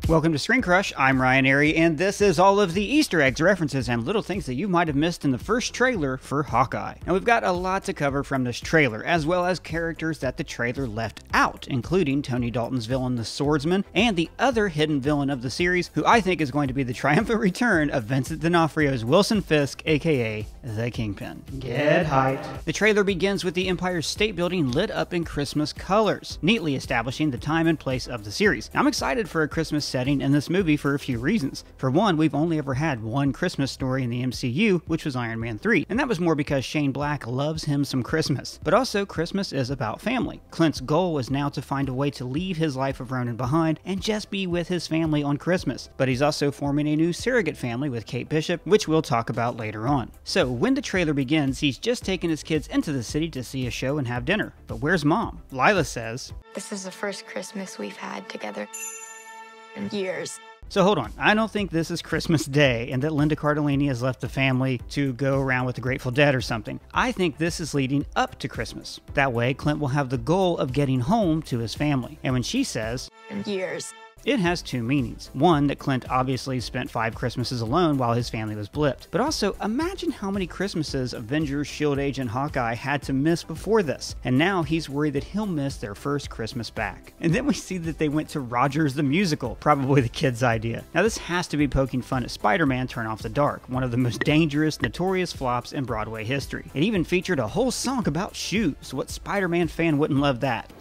Welcome to Screen Crush, I'm Ryan Airy, and this is all of the Easter eggs, references, and little things that you might have missed in the first trailer for Hawkeye. Now we've got a lot to cover from this trailer, as well as characters that the trailer left out, including Tony Dalton's villain, the Swordsman, and the other hidden villain of the series, who I think is going to be the triumphant return of Vincent D'Onofrio's Wilson Fisk, aka the Kingpin. Get hyped. The trailer begins with the Empire State Building lit up in Christmas colors, neatly establishing the time and place of the series. Now, I'm excited for a Christmas setting in this movie for a few reasons. For one, we've only ever had one Christmas story in the MCU, which was Iron Man 3, and that was more because Shane Black loves him some Christmas. But also, Christmas is about family. Clint's goal is now to find a way to leave his life of Ronin behind and just be with his family on Christmas. But he's also forming a new surrogate family with Kate Bishop, which we'll talk about later on. So when the trailer begins, he's just taking his kids into the city to see a show and have dinner. But where's Mom? Lila says, "This is the first Christmas we've had together in years." So hold on, I don't think this is Christmas Day and that Linda Cardellini has left the family to go around with the Grateful Dead or something. I think this is leading up to Christmas. That way, Clint will have the goal of getting home to his family. And when she says, "In years," it has two meanings. One, that Clint obviously spent 5 Christmases alone while his family was blipped. But also, imagine how many Christmases Avengers, S.H.I.E.L.D. agent Hawkeye had to miss before this. And now he's worried that he'll miss their first Christmas back. And then we see that they went to Rogers the Musical, probably the kid's idea. Now this has to be poking fun at Spider-Man Turn Off the Dark, one of the most dangerous, notorious flops in Broadway history. It even featured a whole song about shoes. What Spider-Man fan wouldn't love that?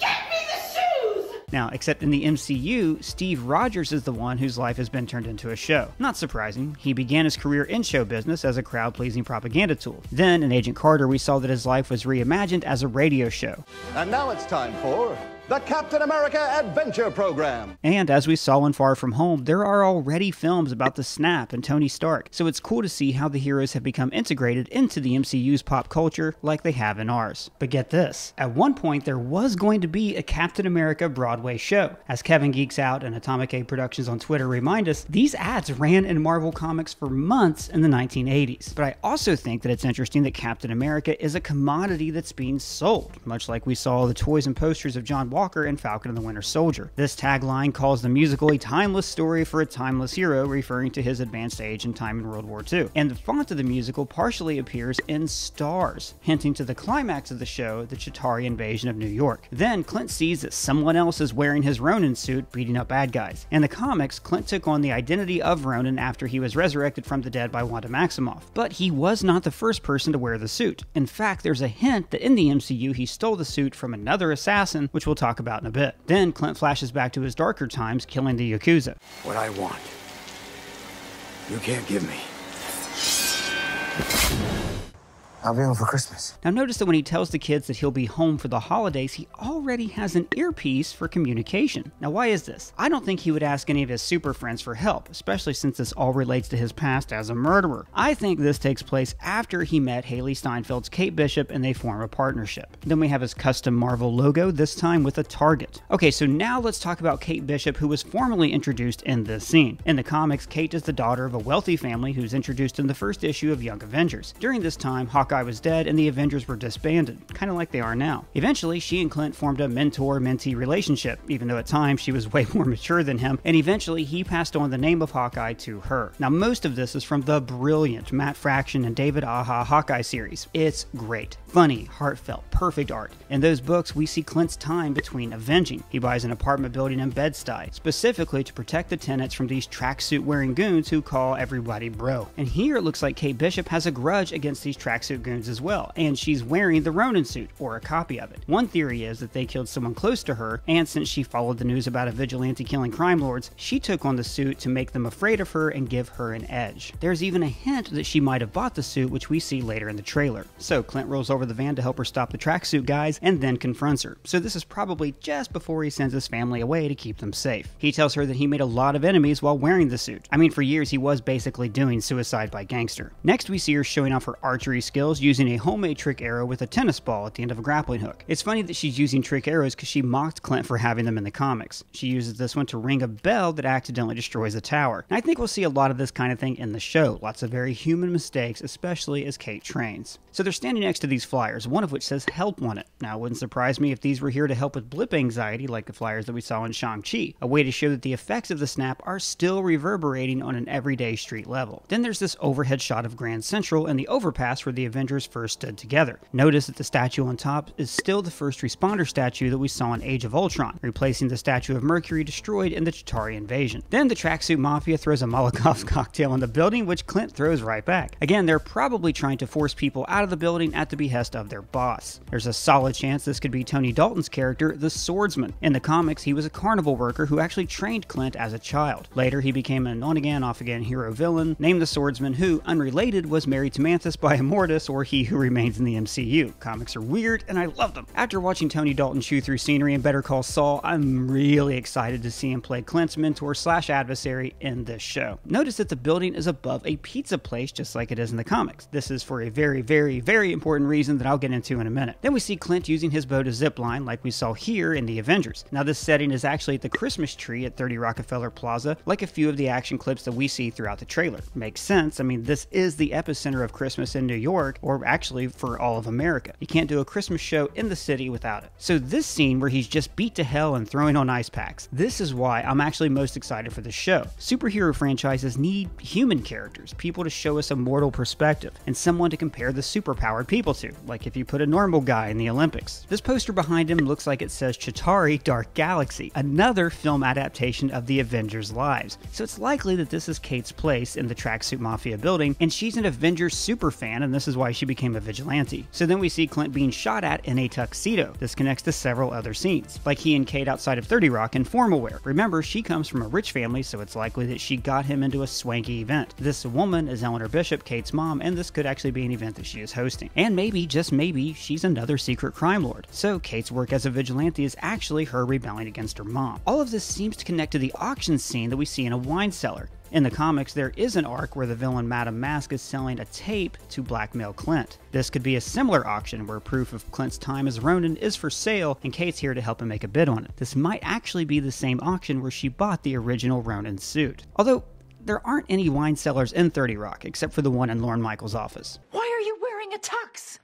Now, except in the MCU, Steve Rogers is the one whose life has been turned into a show. Not surprising, he began his career in show business as a crowd-pleasing propaganda tool. Then, in Agent Carter, we saw that his life was reimagined as a radio show. And now it's time for the Captain America Adventure Program. And as we saw in Far From Home, there are already films about the Snap and Tony Stark, so it's cool to see how the heroes have become integrated into the MCU's pop culture like they have in ours. But get this, at one point there was going to be a Captain America Broadway show. As Kevin Geeks Out and Atomic A Productions on Twitter remind us, these ads ran in Marvel Comics for months in the 1980s. But I also think that it's interesting that Captain America is a commodity that's being sold, much like we saw the toys and posters of John Walker and Falcon and the Winter Soldier. This tagline calls the musical a timeless story for a timeless hero, referring to his advanced age and time in World War II. And the font of the musical partially appears in stars, hinting to the climax of the show, the Chitauri invasion of New York. Then Clint sees that someone else is wearing his Ronin suit, beating up bad guys. In the comics, Clint took on the identity of Ronin after he was resurrected from the dead by Wanda Maximoff. But he was not the first person to wear the suit. In fact, there's a hint that in the MCU he stole the suit from another assassin, which we'll talk about in a bit. Then Clint flashes back to his darker times, killing the Yakuza. What I want, you can't give me. I'll be home for Christmas. Now notice that when he tells the kids that he'll be home for the holidays, he already has an earpiece for communication. Now why is this? I don't think he would ask any of his super friends for help, especially since this all relates to his past as a murderer. I think this takes place after he met Haley Steinfeld's Kate Bishop and they form a partnership. Then we have his custom Marvel logo, this time with a target. Okay, so now let's talk about Kate Bishop, who was formally introduced in this scene. In the comics, Kate is the daughter of a wealthy family who's introduced in the first issue of Young Avengers. During this time, Hawkeye was dead and the Avengers were disbanded, kind of like they are now. Eventually, she and Clint formed a mentor-mentee relationship, even though at times she was way more mature than him, and eventually he passed on the name of Hawkeye to her. Now, most of this is from the brilliant Matt Fraction and David Aja Hawkeye series. It's great. Funny, heartfelt, perfect art. In those books, we see Clint's time between avenging. He buys an apartment building in Bed-Stuy, specifically to protect the tenants from these tracksuit-wearing goons who call everybody bro. And here it looks like Kate Bishop has a grudge against these tracksuit goons as well, and she's wearing the Ronin suit, or a copy of it. One theory is that they killed someone close to her, and since she followed the news about a vigilante killing crime lords, she took on the suit to make them afraid of her and give her an edge. There's even a hint that she might have bought the suit, which we see later in the trailer. So Clint rolls over the van to help her stop the tracksuit guys, and then confronts her. So this is probably just before he sends his family away to keep them safe. He tells her that he made a lot of enemies while wearing the suit. I mean, for years he was basically doing suicide by gangster. Next we see her showing off her archery skills. details using a homemade trick arrow with a tennis ball at the end of a grappling hook. It's funny that she's using trick arrows because she mocked Clint for having them in the comics. She uses this one to ring a bell that accidentally destroys the tower. And I think we'll see a lot of this kind of thing in the show. Lots of very human mistakes, especially as Kate trains. So they're standing next to these flyers, one of which says help on it. Now, it wouldn't surprise me if these were here to help with blip anxiety like the flyers that we saw in Shang-Chi, a way to show that the effects of the snap are still reverberating on an everyday street level. Then there's this overhead shot of Grand Central and the overpass where the Avengers first stood together. Notice that the statue on top is still the first responder statue that we saw in Age of Ultron, replacing the statue of Mercury destroyed in the Chitauri invasion. Then the Tracksuit Mafia throws a Molotov cocktail in the building, which Clint throws right back. Again, they're probably trying to force people out of the building at the behest of their boss. There's a solid chance this could be Tony Dalton's character, the Swordsman. In the comics, he was a carnival worker who actually trained Clint as a child. Later, he became an on-again, off-again hero villain named the Swordsman who, unrelated, was married to Mantis by Immortus, or He Who Remains in the MCU. Comics are weird, and I love them. After watching Tony Dalton chew through scenery in Better Call Saul, I'm really excited to see him play Clint's mentor / adversary in this show. Notice that the building is above a pizza place just like it is in the comics. This is for a very, very, very important reason that I'll get into in a minute. Then we see Clint using his bow to zipline like we saw here in the Avengers. Now this setting is actually at the Christmas tree at 30 Rockefeller Plaza, like a few of the action clips that we see throughout the trailer. Makes sense. I mean, this is the epicenter of Christmas in New York, or actually for all of America. You can't do a Christmas show in the city without it. So this scene where he's just beat to hell and throwing on ice packs, this is why I'm actually most excited for the show. Superhero franchises need human characters, people to show us a mortal perspective, and someone to compare the superpowered people to, like if you put a normal guy in the Olympics. This poster behind him looks like it says Chitauri Dark Galaxy, another film adaptation of the Avengers' lives. So it's likely that this is Kate's place in the Tracksuit Mafia building, and she's an Avengers super fan, and this is why she became a vigilante. So then we see Clint being shot at in a tuxedo. This connects to several other scenes, like he and Kate outside of 30 Rock in formal wear. Remember, she comes from a rich family, so it's likely that she got him into a swanky event. This woman is Eleanor Bishop, Kate's mom, and this could actually be an event that she is hosting. And maybe, just maybe, she's another secret crime lord. So Kate's work as a vigilante is actually her rebelling against her mom. All of this seems to connect to the auction scene that we see in a wine cellar. In the comics, there is an arc where the villain Madame Mask is selling a tape to blackmail Clint. This could be a similar auction where proof of Clint's time as Ronin is for sale and Kate's here to help him make a bid on it. This might actually be the same auction where she bought the original Ronin suit. Although, there aren't any wine cellars in 30 Rock except for the one in Lorne Michaels' office. Why are you wearing a tux?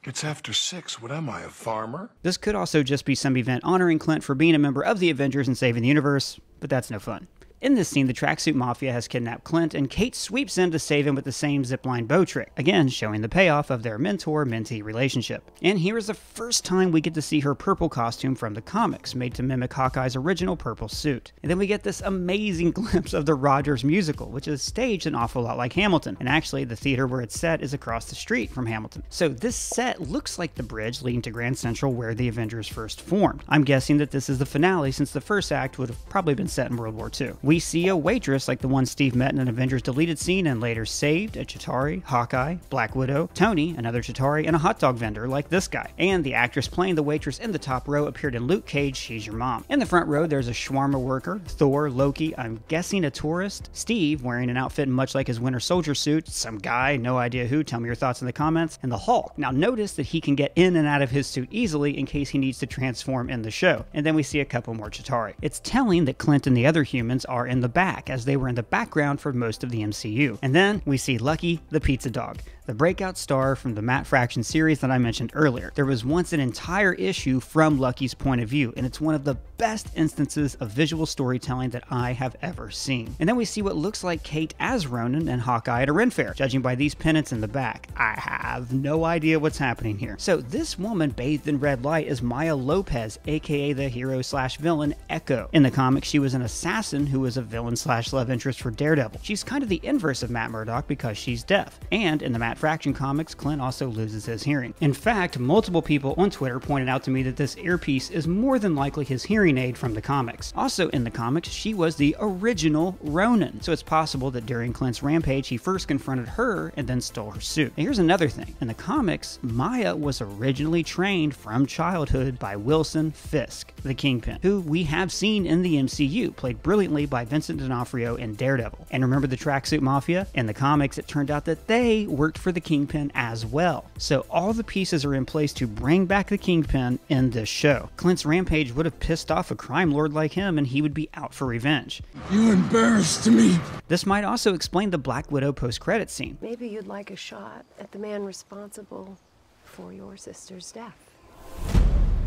It's after 6. What am I, a farmer? This could also just be some event honoring Clint for being a member of the Avengers and saving the universe, but that's no fun. In this scene, the Tracksuit Mafia has kidnapped Clint, and Kate sweeps in to save him with the same zipline bow trick, again showing the payoff of their mentor-mentee relationship. And here is the first time we get to see her purple costume from the comics, made to mimic Hawkeye's original purple suit. And then we get this amazing glimpse of the Rogers musical, which is staged an awful lot like Hamilton, and actually the theater where it's set is across the street from Hamilton. So this set looks like the bridge leading to Grand Central where the Avengers first formed. I'm guessing that this is the finale since the first act would have probably been set in World War II. We see a waitress like the one Steve met in an Avengers deleted scene and later saved, a Chitauri, Hawkeye, Black Widow, Tony, another Chitauri, and a hot dog vendor like this guy. And the actress playing the waitress in the top row appeared in Luke Cage, She's Your Mom. In the front row, there's a shawarma worker, Thor, Loki, I'm guessing a tourist, Steve, wearing an outfit much like his Winter Soldier suit, some guy, no idea who, tell me your thoughts in the comments, and the Hulk. Now notice that he can get in and out of his suit easily in case he needs to transform in the show. And then we see a couple more Chitauri. It's telling that Clint and the other humans are in the back, as they were in the background for most of the MCU. And then we see Lucky the pizza dog, the breakout star from the Matt Fraction series that I mentioned earlier. There was once an entire issue from Lucky's point of view, and it's one of the best instances of visual storytelling that I have ever seen. And then we see what looks like Kate as Ronin and Hawkeye at a Ren Fair, judging by these pennants in the back. I have no idea what's happening here. So this woman bathed in red light is Maya Lopez, aka the hero/villain Echo. In the comics, she was an assassin who was a villain/love interest for Daredevil. She's kind of the inverse of Matt Murdock because she's deaf. And in the Matt at Fraction Comics, Clint also loses his hearing. In fact, multiple people on Twitter pointed out to me that this earpiece is more than likely his hearing aid from the comics. Also in the comics, she was the original Ronin, so it's possible that during Clint's rampage, he first confronted her and then stole her suit. Now, here's another thing. In the comics, Maya was originally trained from childhood by Wilson Fisk, the Kingpin, who we have seen in the MCU, played brilliantly by Vincent D'Onofrio in Daredevil. And remember the Tracksuit Mafia? In the comics, it turned out that they worked for the Kingpin as well. So all the pieces are in place to bring back the Kingpin in this show. Clint's rampage would have pissed off a crime lord like him, and he would be out for revenge. You embarrassed me. This might also explain the Black Widow post-credit scene. Maybe you'd like a shot at the man responsible for your sister's death.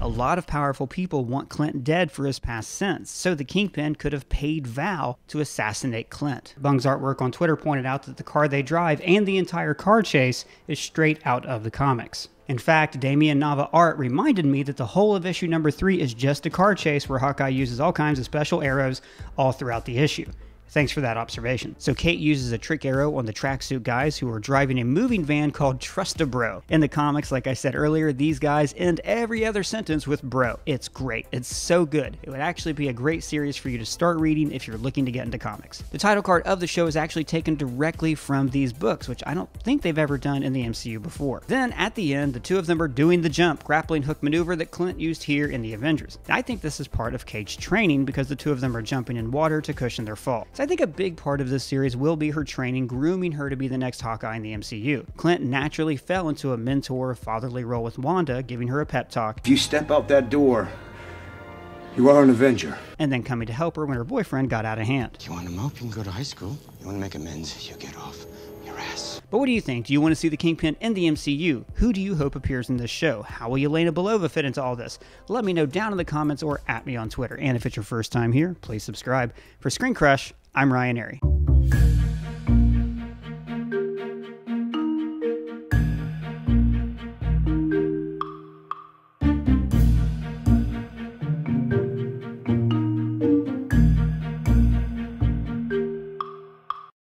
A lot of powerful people want Clint dead for his past sins, so the Kingpin could have paid Val to assassinate Clint. Bung's artwork on Twitter pointed out that the car they drive and the entire car chase is straight out of the comics. In fact, Damian Nava art reminded me that the whole of issue number 3 is just a car chase where Hawkeye uses all kinds of special arrows all throughout the issue. Thanks for that observation. So Kate uses a trick arrow on the tracksuit guys who are driving a moving van called Trust-a-Bro. In the comics, like I said earlier, these guys end every other sentence with bro. It's great. It's so good. It would actually be a great series for you to start reading if you're looking to get into comics. The title card of the show is actually taken directly from these books, which I don't think they've ever done in the MCU before. Then at the end, the two of them are doing the jump, grappling hook maneuver that Clint used here in the Avengers. I think this is part of Kate's training because the two of them are jumping in water to cushion their fall. So I think a big part of this series will be her training, grooming her to be the next Hawkeye in the MCU. Clint naturally fell into a mentor, fatherly role with Wanda, giving her a pep talk. If you step out that door, you are an Avenger. And then coming to help her when her boyfriend got out of hand. You want to mope, you can go to high school. You want to make amends, you get off your ass. But what do you think? Do you want to see the Kingpin in the MCU? Who do you hope appears in this show? How will Yelena Belova fit into all this? Let me know down in the comments or at me on Twitter. And if it's your first time here, please subscribe. For Screen Crush, I'm Ryan Airy.